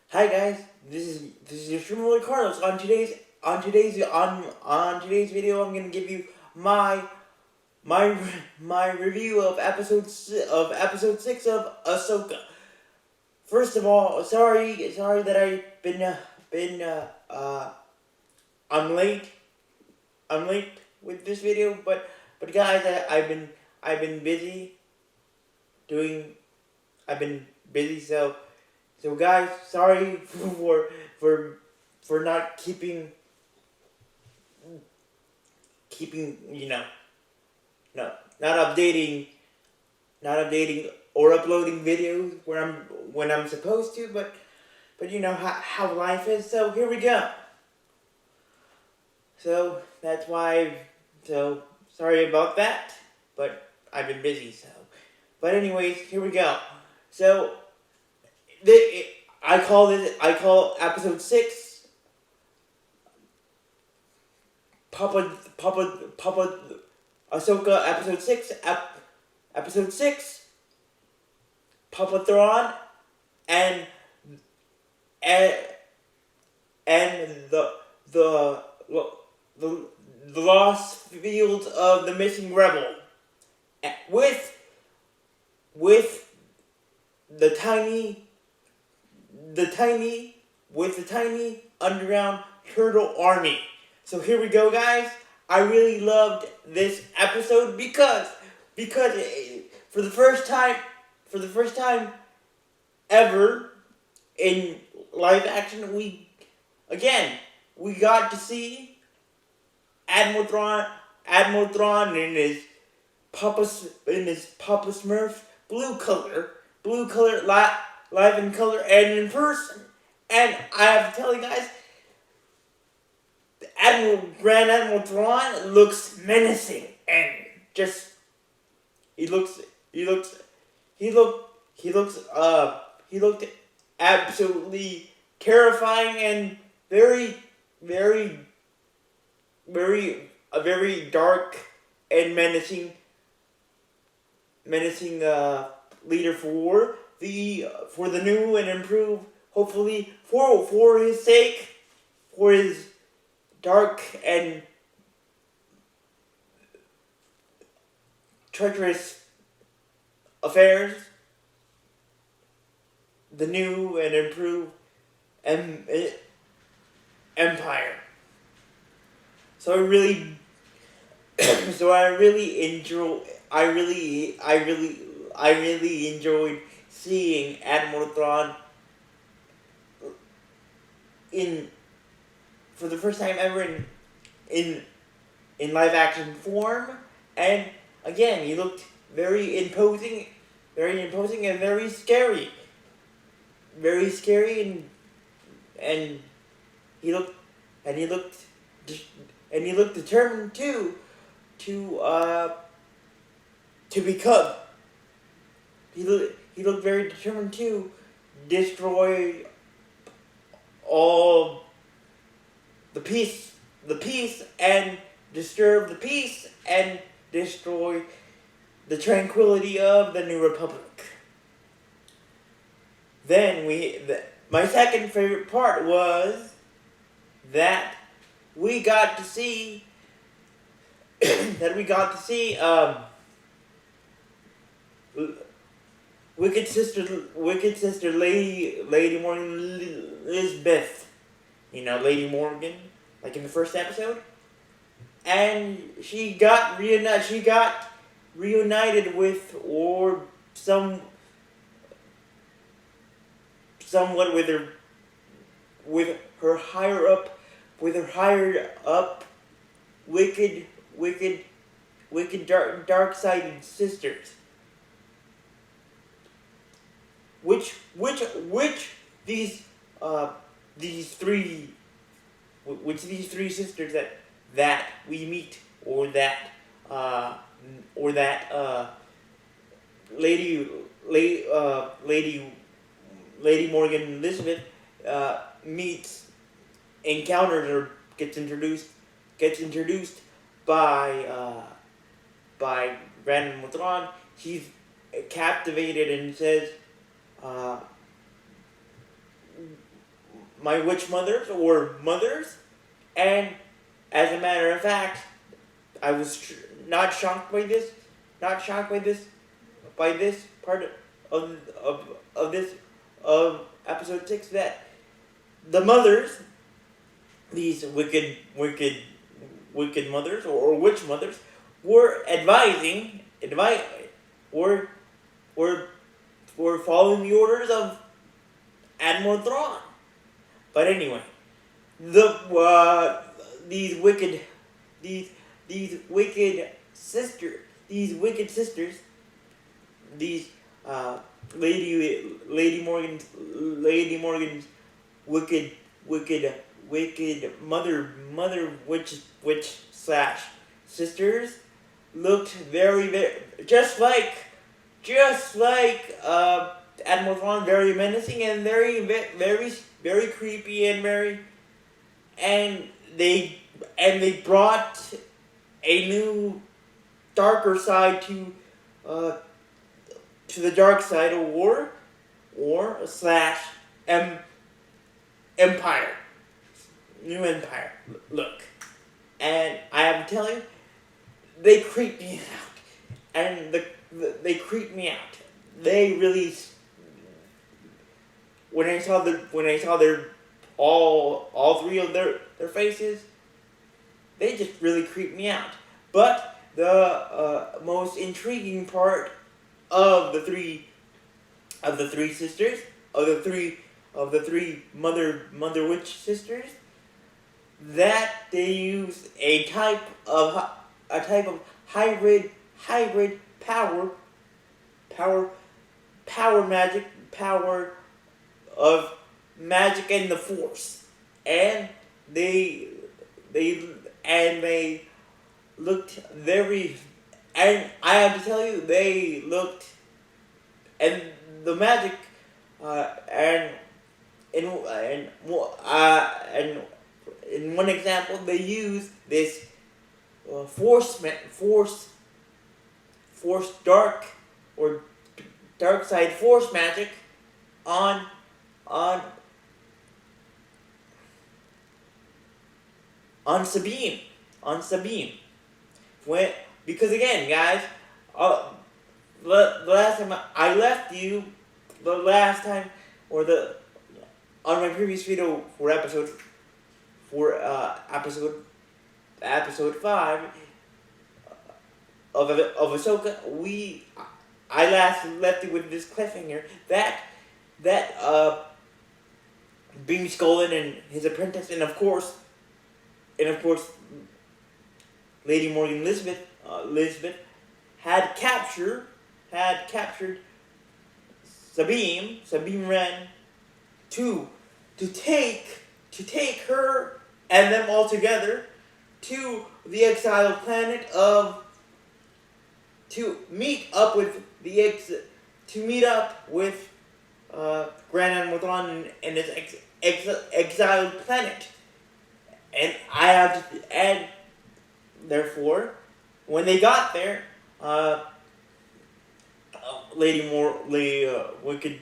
Hi guys, this is your streamer Carlos. On today's video, I'm gonna give you my my my review of episode 6 of Asoka. First of all, sorry that I've been I'm late I'm late with this video, but guys, I've been busy doing I've been busy so guys, sorry for for not keeping no not updating or uploading videos when I'm supposed to, but you know how life is. So here we go. So that's why. So sorry about that, but I've been busy. But anyways, here we go. So I call episode 6 Papa Asoka episode 6 Papa Thon and and and the the lost field of the missing rebel with with the tiny the tiny underground turtle army. So here we go, guys. I really loved this episode because for the first time ever in live action, we got to see Admiral Thrawn in his Papa Smurf blue color live in color and in person. And I have to tell you guys, Grand Admiral Thrawn looks menacing and just he looks he looks he look he looked absolutely terrifying and very a very dark and menacing leader for the new and improved, hopefully for his sake, for his dark and treacherous affairs, the new and improved empire. So I really enjoy. I really enjoyed seeing Admiral Thrawn in for the first time ever in in live action form, and again he looked very imposing and very scary, and he looked and he looked and he looked determined to to become. He looked very determined to destroy all the peace and disturb the peace and destroy the tranquility of the New Republic. Then my second favorite part was that we got to see that we got to see Wicked Sister Lady Morgan Elizabeth, Lady Morgan, like in the first episode, and she got reunited with or somewhat with her higher up wicked dark sided sisters. Which these three these three sisters that we meet, or that lady Lady Morgan Elizabeth meets, encounters, or gets introduced by Brandon Matron. She's captivated and says, my witch mothers or mothers, and as a matter of fact, I was not shocked by this, not shocked by this part of this of episode 6, that the mothers, these wicked mothers or witch mothers, were were were were following the orders of Admiral Thrawn. But anyway, these wicked these wicked sisters, these Lady Morgan's wicked mother witch slash sisters looked very just like Admiral Thrawn, very menacing and very creepy and they brought a new darker side to the dark side of war slash empire, new empire look. And I have to tell you, they creep me out, and they creep me out. They really, when I saw their all three of their faces, they just really creeped me out. But the most intriguing part of the three sisters, of the three mother witch sisters, that they use a type of hybrid power of magic and the Force, and they looked very, and I have to tell you, they looked, and the magic, and in one example, they use this force dark or dark side force magic on Sabine. Because again, guys, the last time I left you, on my previous video for episode 5 of Asoka, I last left you with this cliffhanger that Beam Scullen and his apprentice, and of course, Lady Morgan Elizabeth had captured Sabine Wren to take her and them all together to the exiled planet to meet up with Grand Admiral Thrawn and his exiled planet. And therefore, when they got there, wicked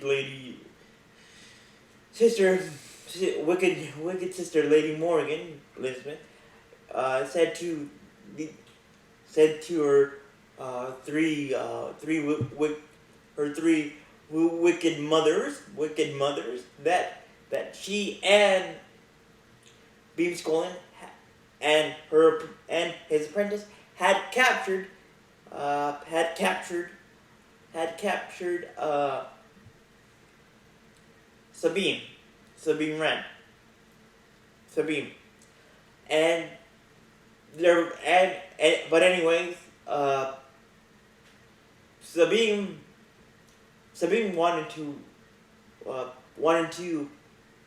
sister Lady Morgan Elizabeth said to her three wicked mothers that she and Beam Scullen and his apprentice had captured Sabine Wren, and but anyways, Sabine wanted to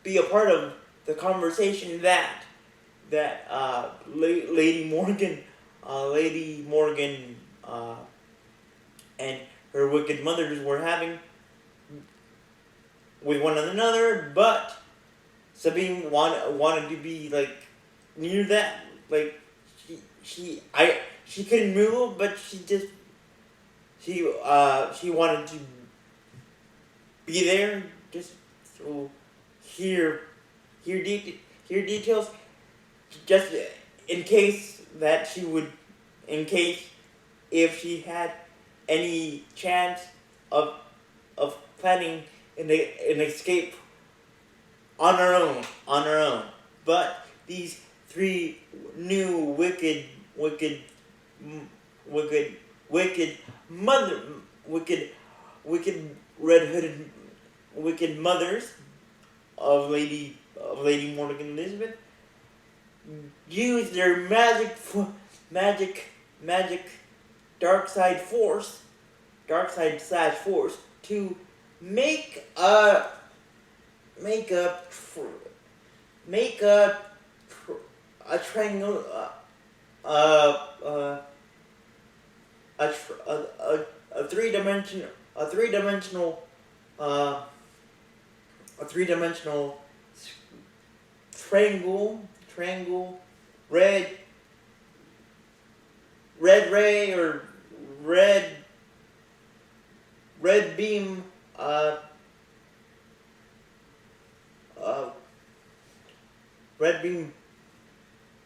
be a part of the conversation that Lady Morgan and her wicked mothers were having with one another, but Sabine wanted to be like near that, like she couldn't move, but she wanted to be there just to hear hear hear details, just in case that she would, in case if she had any chance of planning an escape on her own. But these three new wicked, wicked mother, wicked red hooded, wicked mothers of Lady Morgan Elizabeth use their magic dark side slash force to make a make a make a triangle a three dimensional uh, a three dimensional triangle red ray or red beam uh, red beam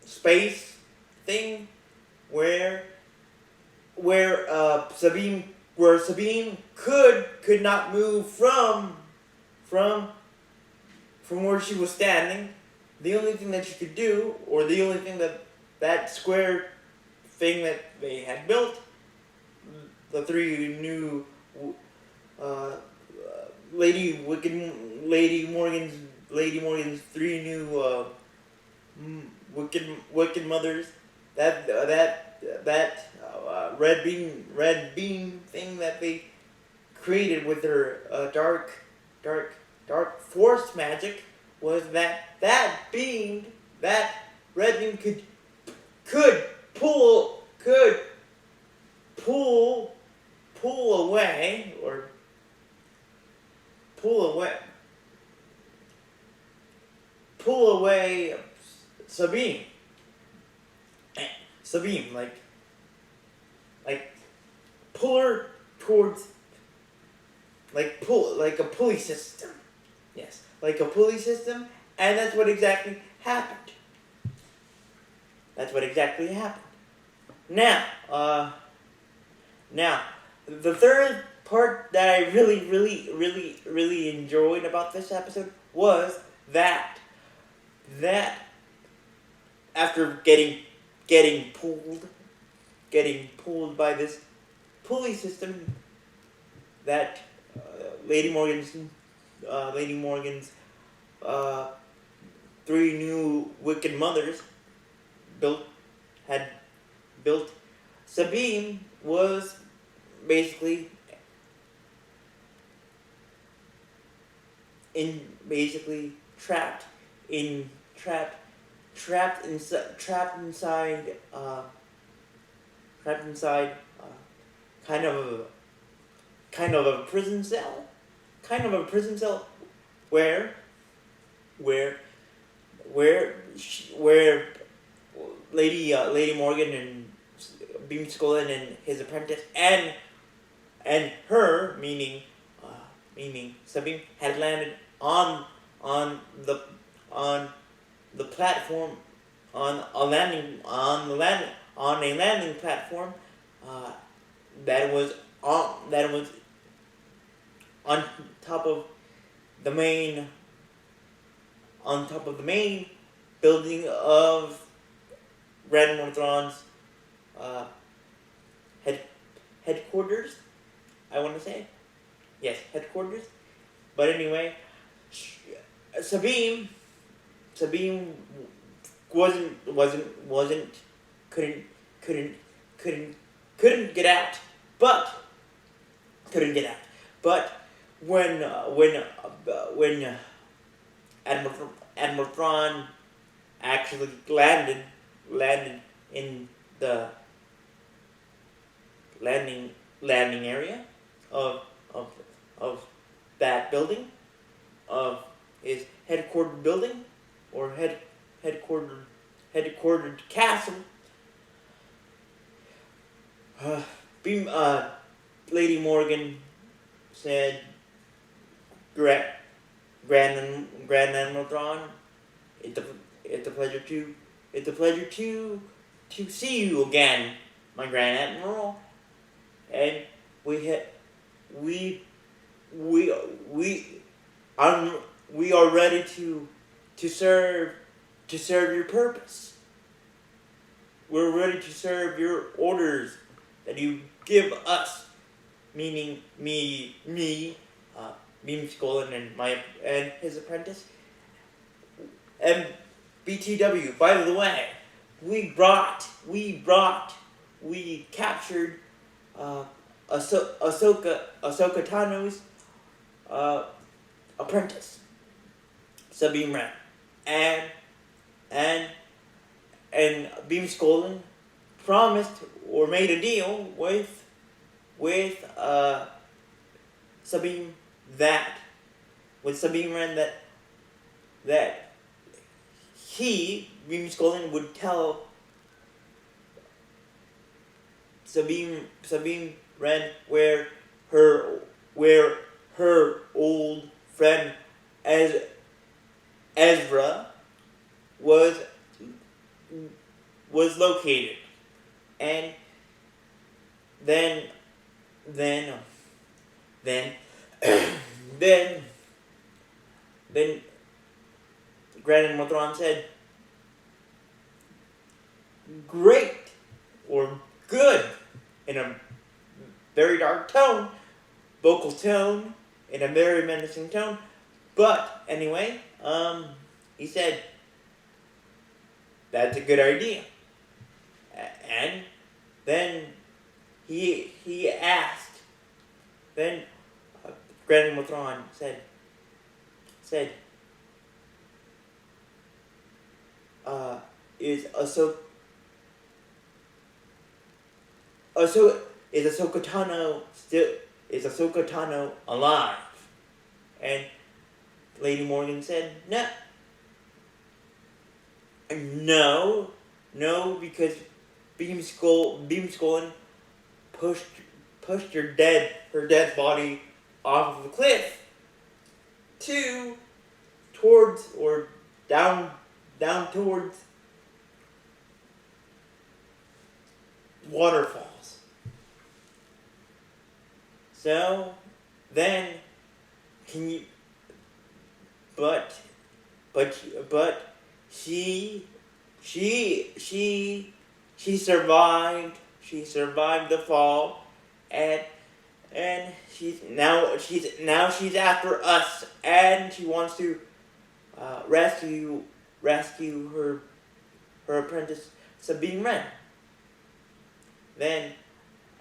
space thing where Sabine could not move from where she was standing. The only thing that she could do, or the only thing that square thing that they had built, the three new Lady Morgan's three new wicked mothers, that red beam thing that they created with their dark force magic, was that red beam could pull away or pull away Sabine, like pull her towards, like a pulley system. Yes, like a pulley system, and that's what exactly happened. Now, the third part that I really enjoyed about this episode was that after getting pulled by this pulley system that Lady Morgan's three new wicked mothers had built, Sabine was basically trapped inside kind of a prison cell, where Lady Morgan and Beam Scullin and his apprentice and her, meaning Sabine, had landed on the platform, on a landing platform that was on top of the main building of Grand Morthron's headquarters. I want to say, yes, headquarters. But anyway, Sabine couldn't get out, but when Admiral Thrawn actually landed in the landing area of that building, of his headquartered building, or headquartered castle. Lady Morgan said, Grand Admiral Thrawn, it's a it's a pleasure to see you again, my Grand Admiral. And we ha- we we I'm we are ready to serve your purpose. We're ready to serve your orders that you give us, meaning Beam Skolin and his apprentice. And BTW, by the way, we captured Asoka Tano's apprentice, Sabine Wren, and and Beam Skolin promised or made a deal with Sabine that with Sabine Wren that he, Beam Skolin, would tell Sabine Wren where her old friend Ezra was located, and then then then then then Grand Admiral said, "Great," or "good," in a very dark tone, vocal tone, in a very menacing tone. But anyway, he said, "That's a good idea." And then he asked. Then Grand Admiral said, "Is Asoka Tano alive?" And Lady Morgan said, no, because Beam Skolin pushed her dead body off of a cliff towards or down towards waterfalls. So then, can you? But she survived. She survived the fall, and she's after us, and she wants to rescue her apprentice Sabine Wren. Then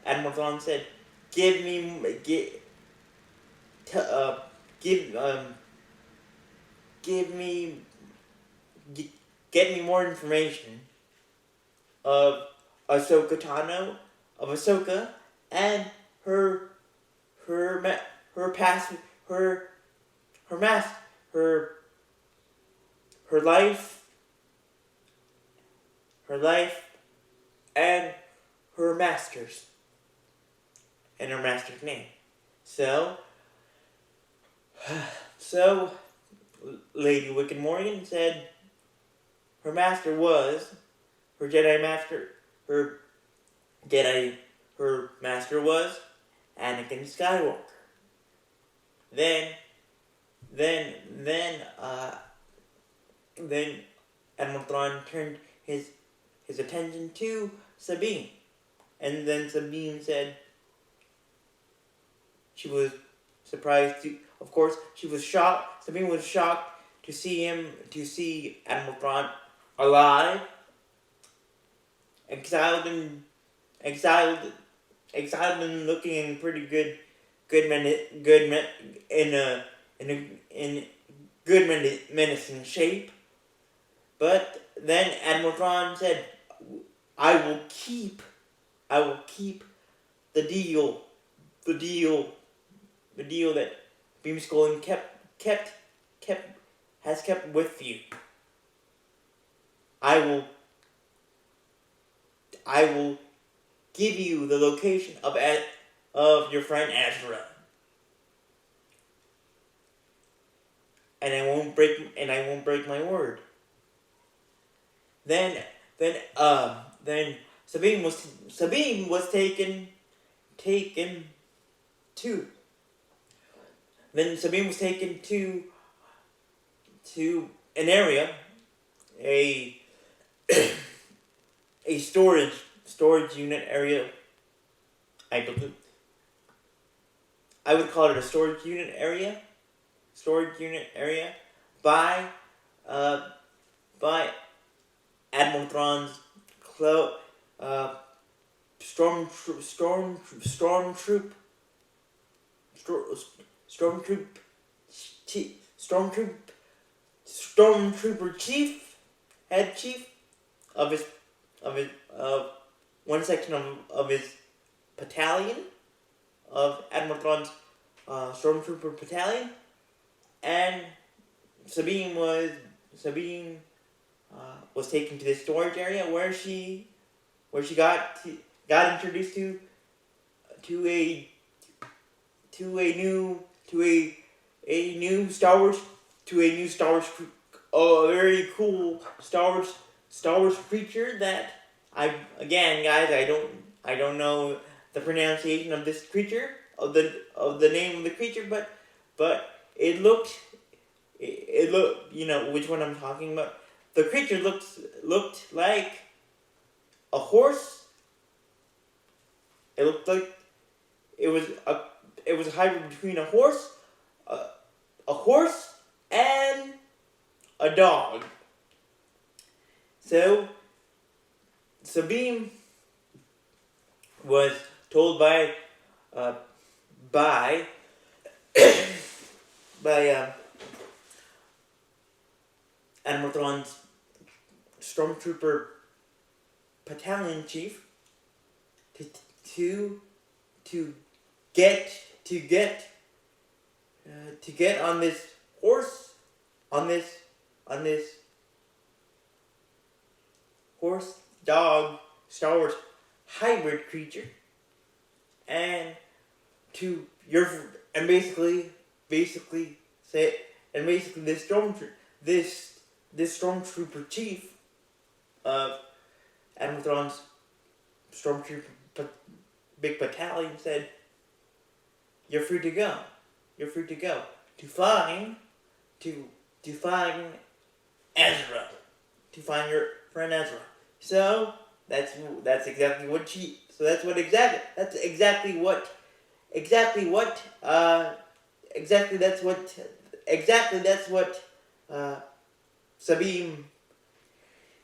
Admiral Thon said, "Get me more information of Asoka Tano, of Asoka, and her past, her life, and her master's name." So Lady Wicked Morgan said her master was her master was Anakin Skywalker. Then Admiral Thrawn turned his attention to Sabine, and then Sabine said she was surprised to, of course, she was shocked. Sabine was shocked to see Admiral Thrawn alive, exiled and looking in pretty good menacing shape. But then Admiral Thrawn said, I will keep the deal that Beam Skolin has kept with you. I will give you the location of your friend Ezra, and I won't break my word. Then then then Sabine was taken to then Sabine was taken to an area, a a storage unit area. I believe I would call it a storage unit area. Storage unit area by uh by Admiral Thrawn's uh stormtroop chief stormtrooper chief head chief of his of one section of his battalion of Admiral Thrawn's stormtrooper battalion, and Sabine was taken to this storage area where she got introduced to a new Star Wars a very cool Star Wars creature that I don't know the pronunciation of this creature of the name of the creature, but it looked you know which one I'm talking about. The creature looked like a horse. It looked like it was a hybrid between a horse and a dog. So Sabine was told by by Admiral Thrawn's stormtrooper battalion chief to get on this horse horse dog Star Wars hybrid creature, and basically this stormtrooper chief of Admiral Thrawn's stormtrooper big battalion said, "You're free to go. You're free to go to find Ezra, to find your friend Ezra." So that's exactly what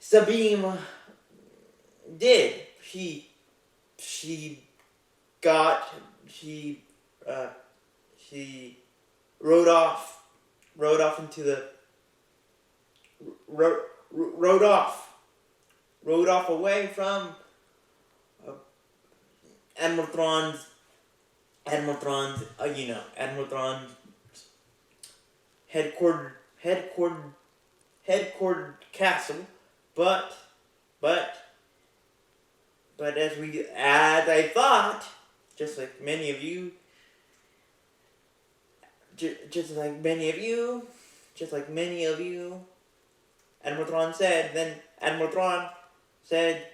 Sabine did. She rode off into the rode off away from Admiral Thrawn's Admiral Thrawn's headquartered castle, but as I thought, just like many of you, Admiral Thrawn said. Then Admiral Thrawn said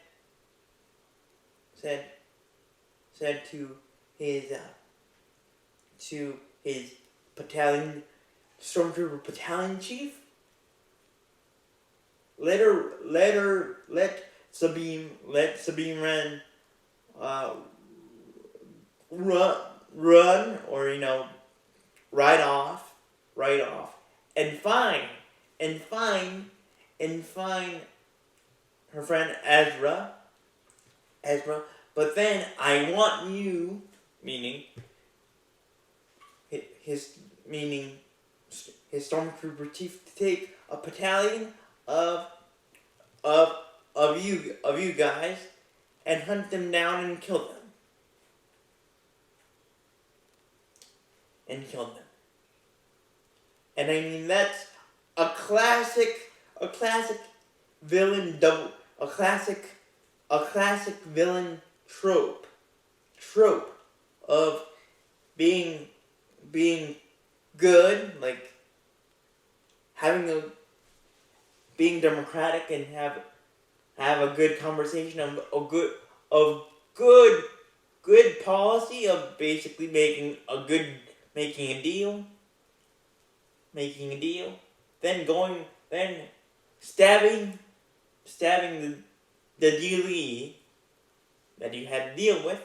to his battalion stormtrooper battalion chief, let Sabine Wren run or ride off and find her friend Ezra. But then I want you, meaning his stormtrooper chief, to take a battalion of you guys and hunt them down and kill them. And I mean, that's a classic villain villain trope of being good, like being democratic and have a good conversation of good policy of basically making a deal, then stabbing the dealee that you had to deal with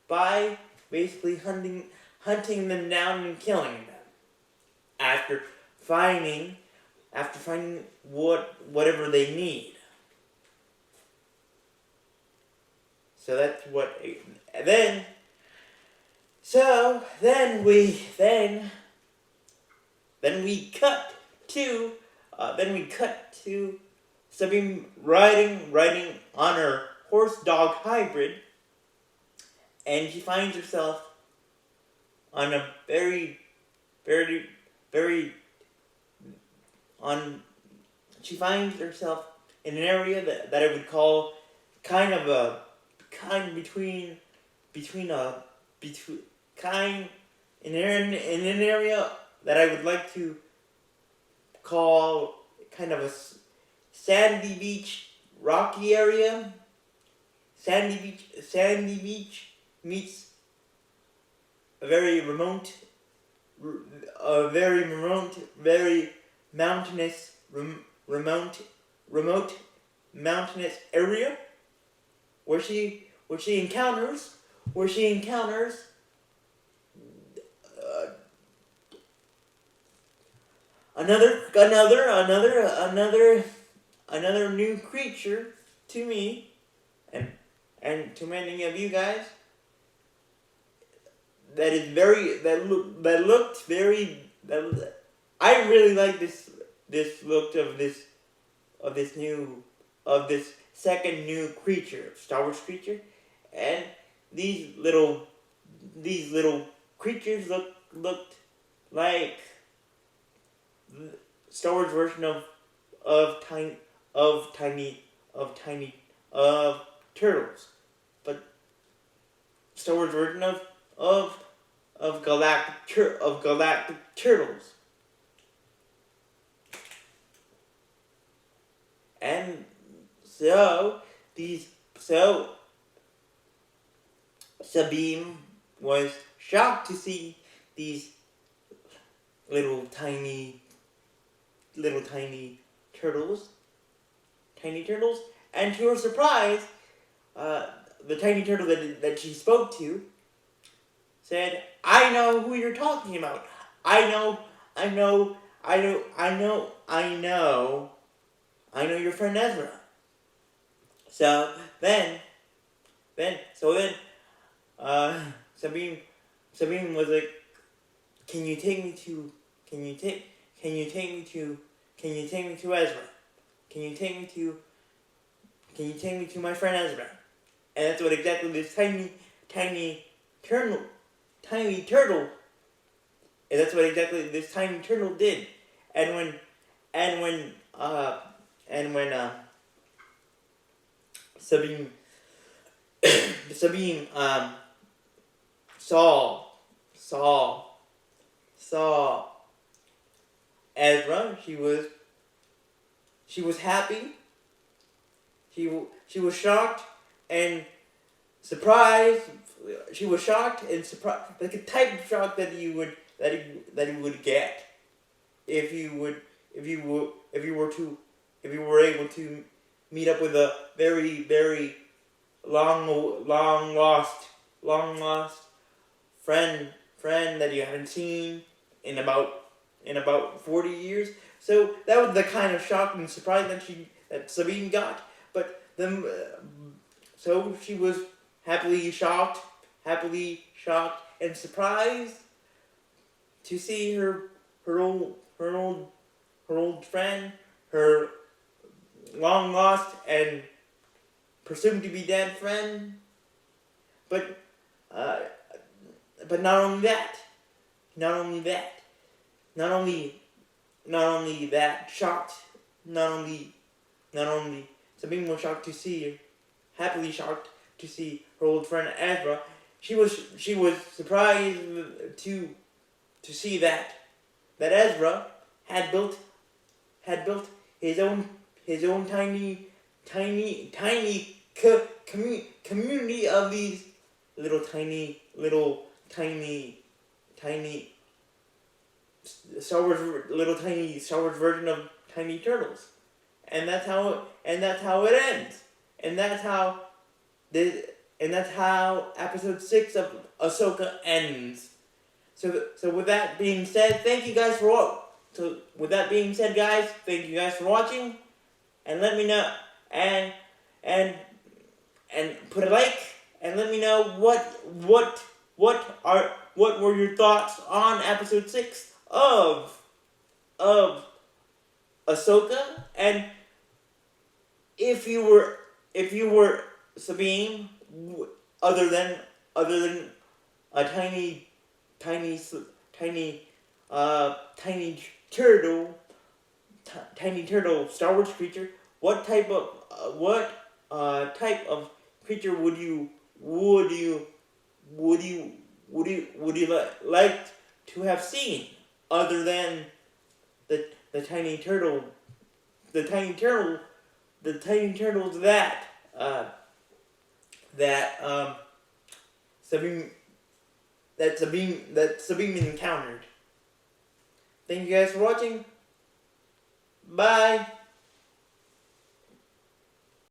by basically hunting them down and killing them after finding whatever they need. So that's what. Then we cut to Sabine riding on her horse-dog hybrid, and she finds herself on a she finds herself in an area that I would call kind in an area that I would like to call kind of a sandy beach, rocky area. Sandy beach meets a very mountainous, remote mountainous area where she encounters another new creature to me and to many of you guys I really like this look of this second new creature, Star Wars creature, and these little creatures looked like Star Wars version of tiny turtles, but Star Wars version of galactic turtles. And so Sabine was shocked to see these little tiny turtles, and to her surprise, the tiny turtle that she spoke to said, "I know who you're talking about. I know your friend Ezra." So then, Sabine was like, "Can you take me to Ezra? Can you take me to my friend Ezra?" And that's what exactly this tiny turtle, and that's what exactly this tiny turtle did. And when Sabine saw Ezra, she was happy. She was shocked and surprised. She was shocked and surprised, like a type of shock that you would get if you were able to meet up with a very long lost friend that you haven't seen in about 40 years. So that was the kind of shock and surprise that Sabine got. But then, so she was happily shocked and surprised to see her old friend, her long lost and presumed to be dead friend. But not only that, Sabine was shocked to see, happily shocked to see her old friend Ezra. She was surprised to see that Ezra had built his own tiny community of these little tiny Star Wars version of Tiny Turtles, and that's how it ends, and that's how episode 6 of Asoka ends. So with that being said, thank you guys for watching, and let me know and put a like and let me know what were your thoughts on episode 6 of Asoka, and if you were Sabine, other than a tiny turtle Star Wars creature, what type of creature would you like to have seen, other than the tiny turtles that Sabine encountered. Thank you guys for watching. Bye.